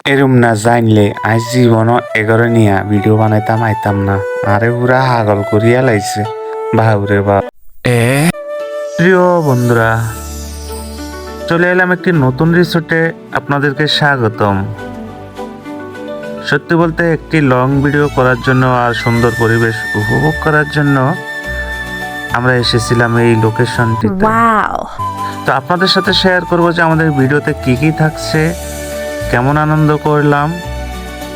এরম না জানলে আজ জীবন এগারো নিয়া ভিডিও বানাইতাম আইতাম না। আরে পুরা হাগল করিয়া লাইছে বাহুরে বাপ। প্রিয় বন্ধুরা, চলে এলাম একটি নতুন রিসোর্টে, আপনাদেরকে স্বাগতম। সত্যি বলতে একটি লং ভিডিও করার জন্য আর সুন্দর পরিবেশ উপভোগ করার জন্য আমরা এসেছিলাম এই লোকেশনটিতে। তো আপনাদের সাথে শেয়ার করব যে আমাদের ভিডিওতে কি কি থাকছে, কেমন আনন্দ করলাম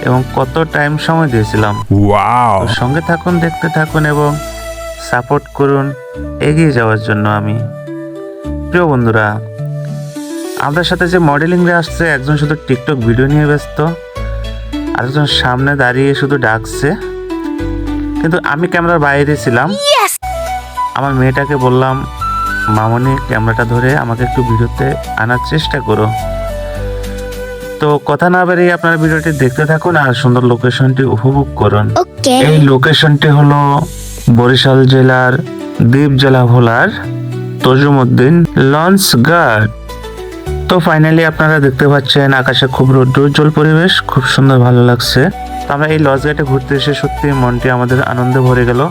এবং কত টাইম সময় দিয়েছিলাম। তো সঙ্গে থাকুন, দেখতে থাকুন এবং সাপোর্ট করুন এগিয়ে যাওয়ার জন্য। আমি প্রিয় বন্ধুরা, আমাদের সাথে যে মডেলিংয়ে আসছে একজন শুধু টিকটক ভিডিও নিয়ে ব্যস্ত, আরেকজন সামনে দাঁড়িয়ে শুধু ডাকছে, কিন্তু আমি ক্যামেরার বাইরে ছিলাম। আমার মেয়েটাকে বললাম, মামনি ক্যামেরাটা ধরে আমাকে একটু ভিডিওতে আনার চেষ্টা করো। তো কথা না বেরিয়ে আপনারা ভিডিওটি দেখতে থাকুন আর সুন্দর লোকেশনটি উপভোগ করুন। এই লোকেশনটি হলো বরিশাল জেলার দ্বীপ জেলা ভোলার তজুমউদ্দিন লঞ্চ ঘাট। তো ফাইনালি আপনারা দেখতে পাচ্ছেন আকাশে খুব রৌদ্রোজ্জ্বল পরিবেশ, খুব সুন্দর ভালো লাগছে। তো আমরা এই লঞ্চ ঘাটে ঘুরতে এসে সত্যি মনটি আমাদের আনন্দে ভরে গেল।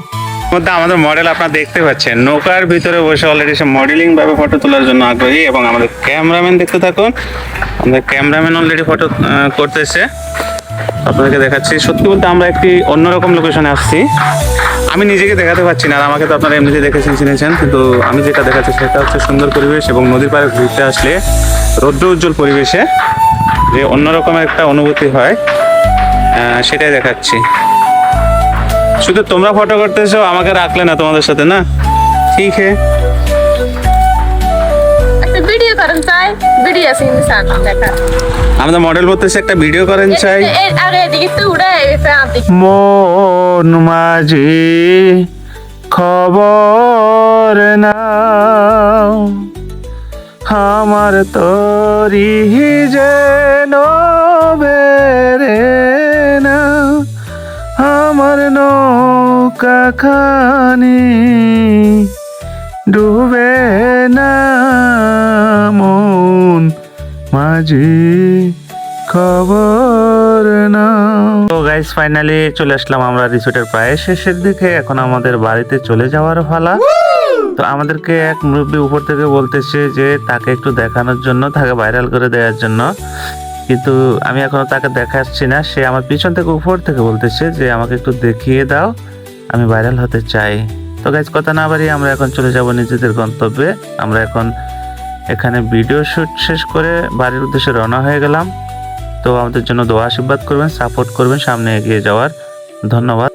মধ্যে আমাদের মডেল আপনারা দেখতে পাচ্ছেন নৌকার ভিতরে বসে অলরেডি সে মডেলিং ভাবে ফটো তোলার জন্য আগ্রহী, এবং আমাদের ক্যামেরাম্যান দেখতে থাকুন। আমাদের ক্যামেরাম্যান অলরেডি ফটো করতেছে, আপনাদেরকে দেখাচ্ছি। সত্যি বলতে আমরা একটি অন্যরকম লোকেশনে আসছি। আমি নিজেকে দেখাতে পারছি না, আর আমাকে তো আপনারা এমনিতে দেখেছেন চিনেছেন, কিন্তু আমি যেটা দেখাচ্ছি সেটা হচ্ছে সুন্দর পরিবেশ এবং নদীর পাড়ে ঘুরতে আসলে রৌদ্র উজ্জ্বল পরিবেশে যে অন্যরকম একটা অনুভূতি হয়, সেটাই দেখাচ্ছি। শুধু তোমরা ফটো করতেছো, আমাকে রাখলে না তোমাদের সাথে, না? ঠিক है, একটা ভিডিও করেন চাই, ভিডিও আছে কিন্তু সান দেখা আমাদের মডেল বলতেছে একটা ভিডিও করেন চাই। আরে এদিকে তো উড়ে গেছে আপনি। মন মাঝি খবর নাও, আমার তরি যেন বেরে না, আমার নৌকা খানি ডুবে না, মন মাঝি খবর না। তো গাইস ফাইনালি চলে আসলাম আমরা রিসোর্টের প্রায় শেষের দিকে। এখন আমাদের বাড়িতে চলে যাওয়ার পালা। তো আমাদেরকে এক মুরব্বী উপর থেকে বলতেছে যে তাকে একটু দেখানোর জন্য, তাকে ভাইরাল করে দেওয়ার জন্য, কিন্তু আমি এখনো তাকে দেখাচ্ছি না। সে আমার পিছন থেকে উপর থেকে বলতেছে যে আমাকে একটু দেখিয়ে দাও, আমি ভাইরাল হতে চাই। তো গাইস কথা না বাড়িয়ে আমরা এখন চলে যাব নিজেদের গন্তব্যে। আমরা এখন এখানে ভিডিও শুট শেষ করে বাড়ির উদ্দেশ্যে রওনা হয়ে গেলাম। তো আমাদের জন্য দোয়া আশীর্বাদ করবেন, সাপোর্ট করবেন সামনে এগিয়ে যাওয়ার। ধন্যবাদ।